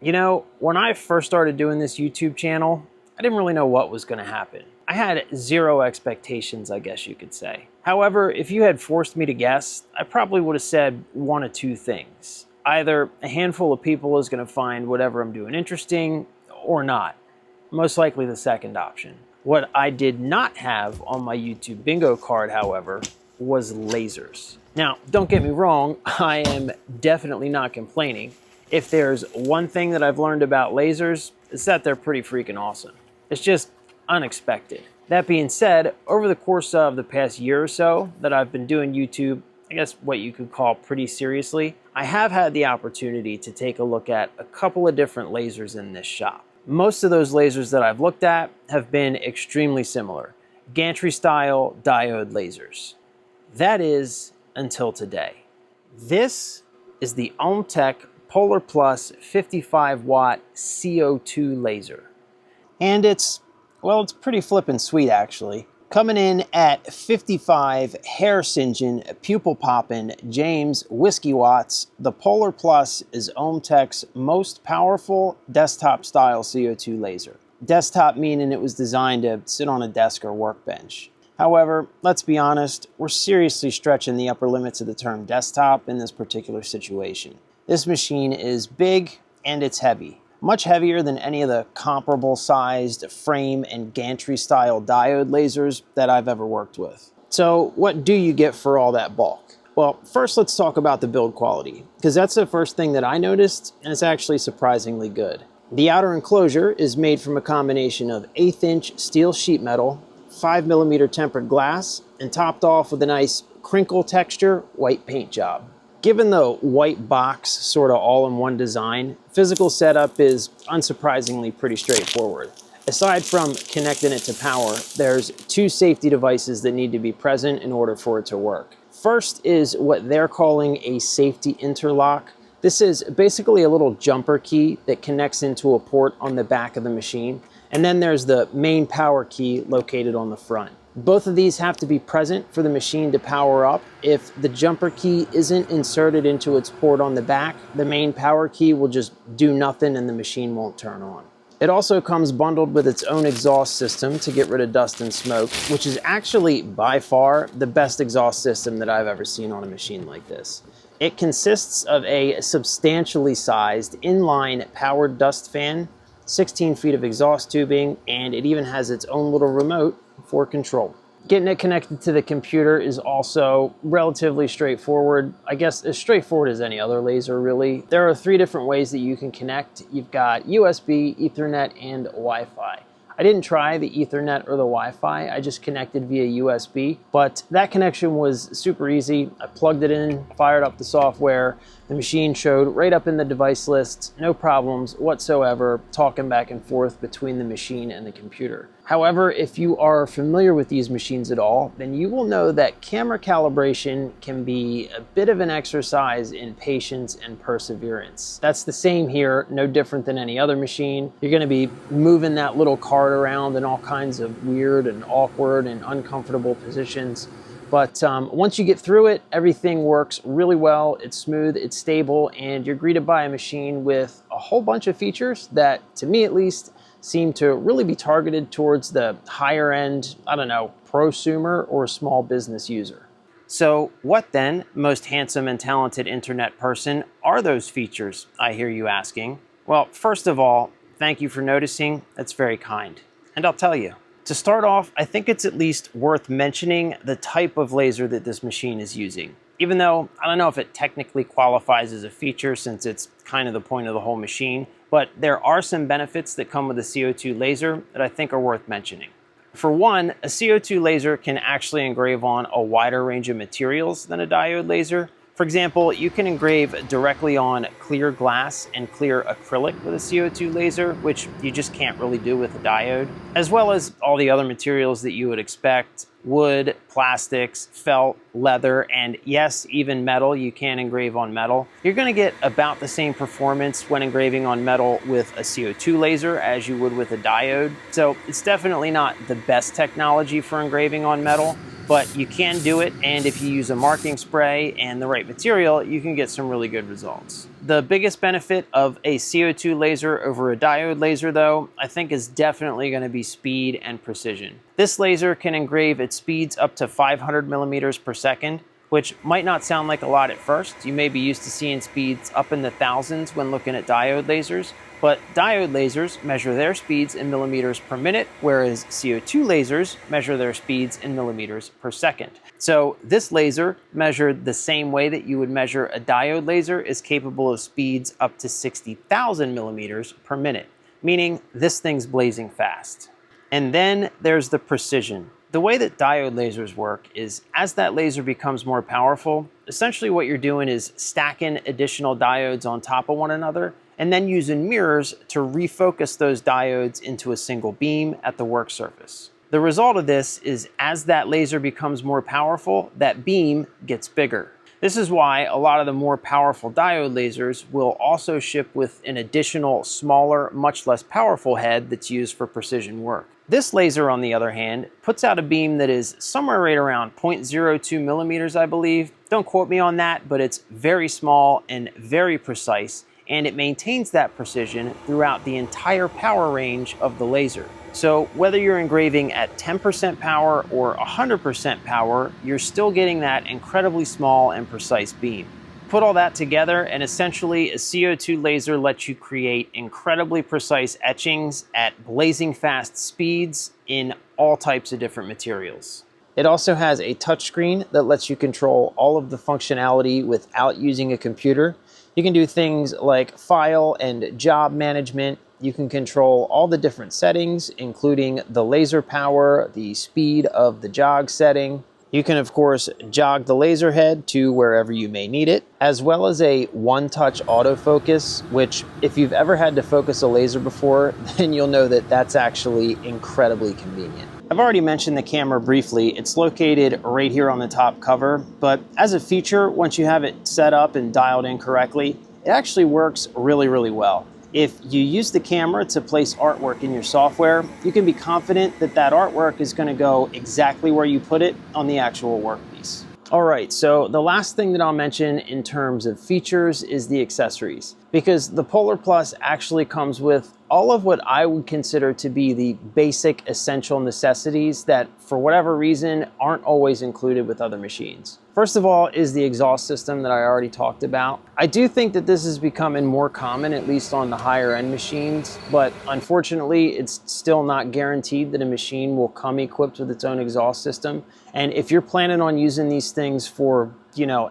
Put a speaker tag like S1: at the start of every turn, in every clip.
S1: You know, when I first started doing this YouTube channel, I didn't really know what was going to happen. I had zero expectations, I guess you could say. However, if you had forced me to guess, I probably would have said one of two things. Either a handful of people is going to find whatever I'm doing interesting, or not. Most likely the second option. What I did not have on my YouTube bingo card, however, was lasers. Now, don't get me wrong, I am definitely not complaining. If there's one thing that I've learned about lasers, it's that they're pretty freaking awesome. It's just unexpected. That being said, over the course of the past year or so that I've been doing YouTube, I guess what you could call pretty seriously, I have had the opportunity to take a look at a couple of different lasers in this shop. Most of those lasers that I've looked at have been extremely similar, gantry style diode lasers. That is until today. This is the OMTECH Polar Plus 55 watt CO2 laser. And it's pretty flippin' sweet actually. Coming in at 55 hair-singeing, pupil-popping James whiskey watts, the Polar Plus is OMTECH's most powerful desktop-style CO2 laser. Desktop meaning it was designed to sit on a desk or workbench. However, let's be honest, we're seriously stretching the upper limits of the term desktop in this particular situation. This machine is big and it's heavy. Much heavier than any of the comparable sized frame and gantry style diode lasers that I've ever worked with. So what do you get for all that bulk? Well, first let's talk about the build quality, because that's the first thing that I noticed, and it's actually surprisingly good. The outer enclosure is made from a combination of 1/8 inch steel sheet metal, 5mm tempered glass, and topped off with a nice crinkle texture white paint job. Given the white box sort of all-in-one design, physical setup is unsurprisingly pretty straightforward. Aside from connecting it to power, there's two safety devices that need to be present in order for it to work. First is what they're calling a safety interlock. This is basically a little jumper key that connects into a port on the back of the machine. And then there's the main power key located on the front. Both of these have to be present for the machine to power up. If the jumper key isn't inserted into its port on the back, the main power key will just do nothing and the machine won't turn on. It also comes bundled with its own exhaust system to get rid of dust and smoke, which is actually by far the best exhaust system that I've ever seen on a machine like this. It consists of a substantially sized inline powered dust fan, 16 feet of exhaust tubing, and it even has its own little remote for control. Getting it connected to the computer is also relatively straightforward. I guess as straightforward as any other laser, really. There are 3 different ways that you can connect. You've got USB, Ethernet, and Wi-Fi. I didn't try the Ethernet or the Wi-Fi, I just connected via USB, but that connection was super easy. I plugged it in, fired up the software, the machine showed right up in the device list, no problems whatsoever, talking back and forth between the machine and the computer. However, if you are familiar with these machines at all, then you will know that camera calibration can be a bit of an exercise in patience and perseverance. That's the same here, no different than any other machine. You're going to be moving that little card around in all kinds of weird and awkward and uncomfortable positions. But once you get through it, everything works really well, it's smooth, it's stable, and you're greeted by a machine with a whole bunch of features that, to me at least, seem to really be targeted towards the higher end, I don't know, prosumer or small business user. So what then, most handsome and talented internet person, are those features, I hear you asking? Well, first of all, thank you for noticing, that's very kind. And I'll tell you. To start off, I think it's at least worth mentioning the type of laser that this machine is using. Even though I don't know if it technically qualifies as a feature since it's kind of the point of the whole machine, but there are some benefits that come with a CO2 laser that I think are worth mentioning. For one, a CO2 laser can actually engrave on a wider range of materials than a diode laser. For example, you can engrave directly on clear glass and clear acrylic with a CO2 laser, which you just can't really do with a diode, as well as all the other materials that you would expect: wood, plastics, felt, leather, and yes, even metal. You can engrave on metal. You're going to get about the same performance when engraving on metal with a CO2 laser as you would with a diode. So it's definitely not the best technology for engraving on metal, but you can do it, and if you use a marking spray and the right material, you can get some really good results. The biggest benefit of a CO2 laser over a diode laser, though, I think is definitely going to be speed and precision. This laser can engrave at speeds up to 500 millimeters per second, which might not sound like a lot at first. You may be used to seeing speeds up in the thousands when looking at diode lasers, but diode lasers measure their speeds in millimeters per minute, whereas CO2 lasers measure their speeds in millimeters per second. So this laser, measured the same way that you would measure a diode laser, is capable of speeds up to 60,000 millimeters per minute, meaning this thing's blazing fast. And then there's the precision. The way that diode lasers work is as that laser becomes more powerful, essentially what you're doing is stacking additional diodes on top of one another and then using mirrors to refocus those diodes into a single beam at the work surface. The result of this is as that laser becomes more powerful, that beam gets bigger. This is why a lot of the more powerful diode lasers will also ship with an additional smaller, much less powerful head that's used for precision work. This laser, on the other hand, puts out a beam that is somewhere right around 0.02 millimeters, I believe. Don't quote me on that, but it's very small and very precise, and it maintains that precision throughout the entire power range of the laser. So whether you're engraving at 10% power or 100% power, you're still getting that incredibly small and precise beam. Put all that together, and essentially a CO2 laser lets you create incredibly precise etchings at blazing fast speeds in all types of different materials. It also has a touchscreen that lets you control all of the functionality without using a computer. You can do things like file and job management. You can control all the different settings, including the laser power, the speed of the jog setting. You can, of course, jog the laser head to wherever you may need it, as well as a one-touch autofocus, which if you've ever had to focus a laser before, then you'll know that that's actually incredibly convenient. I've already mentioned the camera briefly. It's located right here on the top cover, but as a feature, once you have it set up and dialed in correctly, it actually works really, really well. If you use the camera to place artwork in your software, you can be confident that that artwork is going to go exactly where you put it on the actual workpiece. All right, so the last thing that I'll mention in terms of features is the accessories, because the Polar Plus actually comes with all of what I would consider to be the basic essential necessities that, for whatever reason, aren't always included with other machines. First of all is the exhaust system that I already talked about. I do think that this is becoming more common, at least on the higher end machines, but unfortunately it's still not guaranteed that a machine will come equipped with its own exhaust system. And if you're planning on using these things for,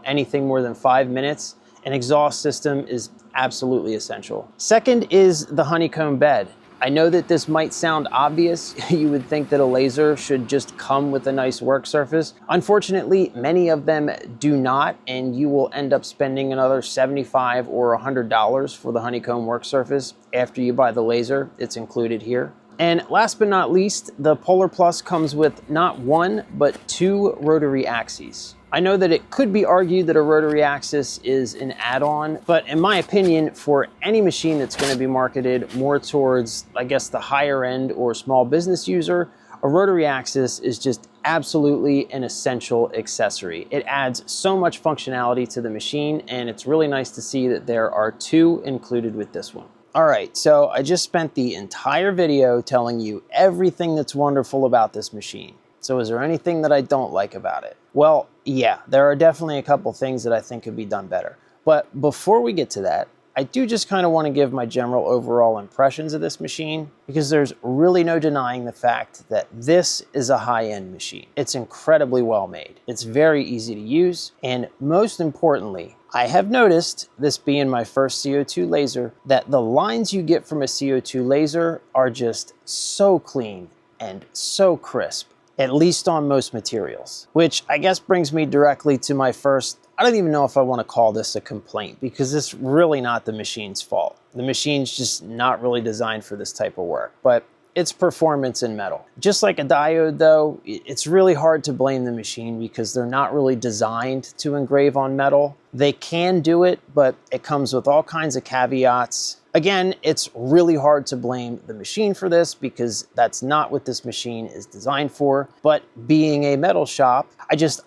S1: anything more than 5 minutes, an exhaust system is absolutely essential. Second is the honeycomb bed. I know that this might sound obvious. You would think that a laser should just come with a nice work surface. Unfortunately, many of them do not, and you will end up spending another $75 or $100 for the honeycomb work surface after you buy the laser. It's included here. And last but not least, the Polar Plus comes with not one, but 2 rotary axes. I know that it could be argued that a rotary axis is an add-on, but in my opinion, for any machine that's going to be marketed more towards, I guess, the higher end or small business user, a rotary axis is just absolutely an essential accessory. It adds so much functionality to the machine, and it's really nice to see that there are 2 included with this one. All right, so I just spent the entire video telling you everything that's wonderful about this machine. So is there anything that I don't like about it? Well, yeah, there are definitely a couple things that I think could be done better. But before we get to that, I do just kind of want to give my general overall impressions of this machine, because there's really no denying the fact that this is a high-end machine. It's incredibly well made. It's very easy to use, and most importantly, I have noticed, this being my first CO2 laser, that the lines you get from a CO2 laser are just so clean and so crisp, at least on most materials. Which I guess brings me directly to my first, I don't even know if I want to call this a complaint, because it's really not the machine's fault. The machine's just not really designed for this type of work, but it's performance in metal. Just like a diode though, it's really hard to blame the machine because they're not really designed to engrave on metal. They can do it, but it comes with all kinds of caveats. Again, it's really hard to blame the machine for this because that's not what this machine is designed for. But being a metal shop,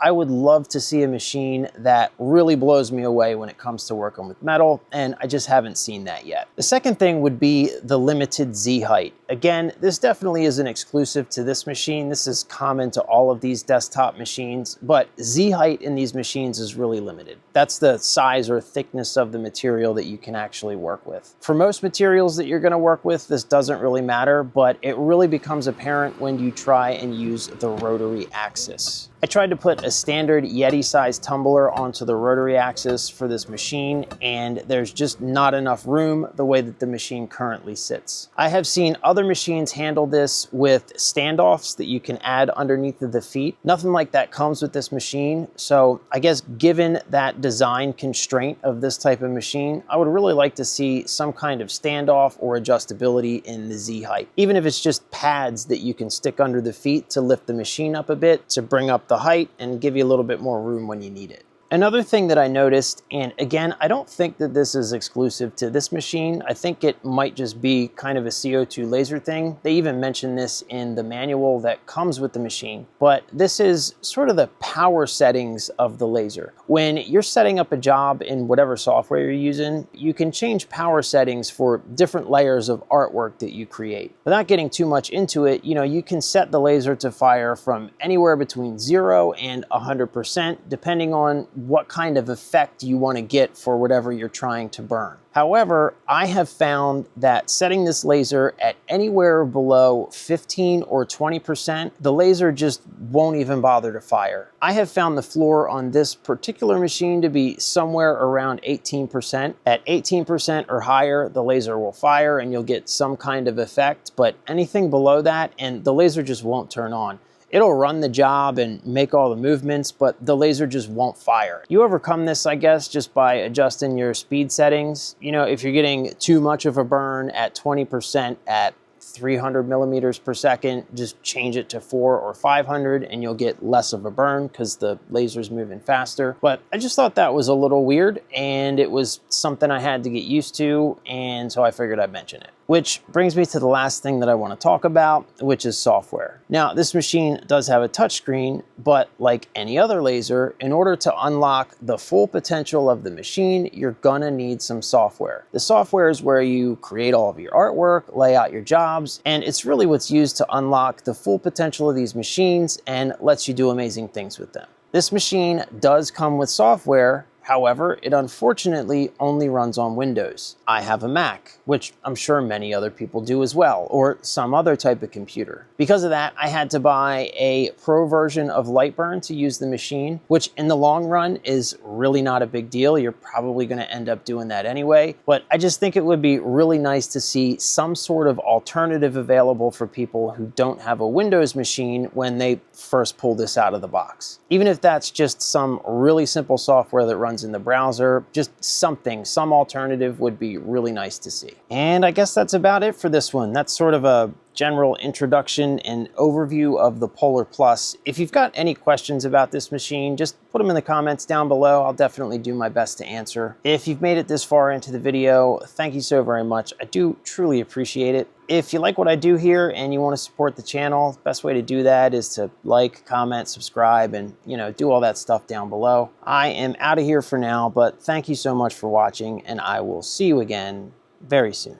S1: I would love to see a machine that really blows me away when it comes to working with metal, and I just haven't seen that yet. The second thing would be the limited Z height. Again, this definitely isn't exclusive to this machine. This is common to all of these desktop machines, but Z height in these machines is really limited. That's the size or thickness of the material that you can actually work with. For most materials that you're going to work with, this doesn't really matter, but it really becomes apparent when you try and use the rotary axis. I tried to put a standard Yeti size tumbler onto the rotary axis for this machine, and there's just not enough room the way that the machine currently sits. I have seen other machines handle this with standoffs that you can add underneath of the feet. Nothing like that comes with this machine, so I guess given that design constraint of this type of machine, I would really like to see some kind of standoff or adjustability in the Z height. Even if it's just pads that you can stick under the feet to lift the machine up a bit to bring up the height and give you a little bit more room when you need it. Another thing that I noticed, and again, I don't think that this is exclusive to this machine. I think it might just be kind of a CO2 laser thing. They even mention this in the manual that comes with the machine, but this is sort of the power settings of the laser. When you're setting up a job in whatever software you're using, you can change power settings for different layers of artwork that you create. Without getting too much into it, you can set the laser to fire from anywhere between 0 and 100%, depending on what kind of effect you want to get for whatever you're trying to burn. However, I have found that setting this laser at anywhere below 15 or 20%, the laser just won't even bother to fire. I have found the floor on this particular machine to be somewhere around 18%. At 18% or higher, the laser will fire and you'll get some kind of effect, but anything below that and the laser just won't turn on. It'll run the job and make all the movements, but the laser just won't fire. You overcome this, I guess, just by adjusting your speed settings. If you're getting too much of a burn at 20% at 300 millimeters per second, just change it to 400 or 500 and you'll get less of a burn because the laser's moving faster. But I just thought that was a little weird and it was something I had to get used to, and so I figured I'd mention it. Which brings me to the last thing that I want to talk about, which is software. Now, this machine does have a touchscreen, but like any other laser, in order to unlock the full potential of the machine, you're gonna need some software. The software is where you create all of your artwork, lay out your jobs, and it's really what's used to unlock the full potential of these machines and lets you do amazing things with them. This machine does come with software. However, it unfortunately only runs on Windows. I have a Mac, which I'm sure many other people do as well, or some other type of computer. Because of that, I had to buy a pro version of Lightburn to use the machine, which in the long run is really not a big deal. You're probably gonna end up doing that anyway, but I just think it would be really nice to see some sort of alternative available for people who don't have a Windows machine when they first pull this out of the box. Even if that's just some really simple software that runs in the browser, just some alternative would be really nice to see. And I guess that's about it for this one. That's sort of a general introduction and overview of the Polar Plus. If you've got any questions about this machine, just put them in the comments down below. I'll definitely do my best to answer. If you've made it this far into the video, thank you so very much. I do truly appreciate it. If you like what I do here and you want to support the channel, the best way to do that is to like, comment, subscribe, and do all that stuff down below. I am out of here for now, but thank you so much for watching, and I will see you again very soon.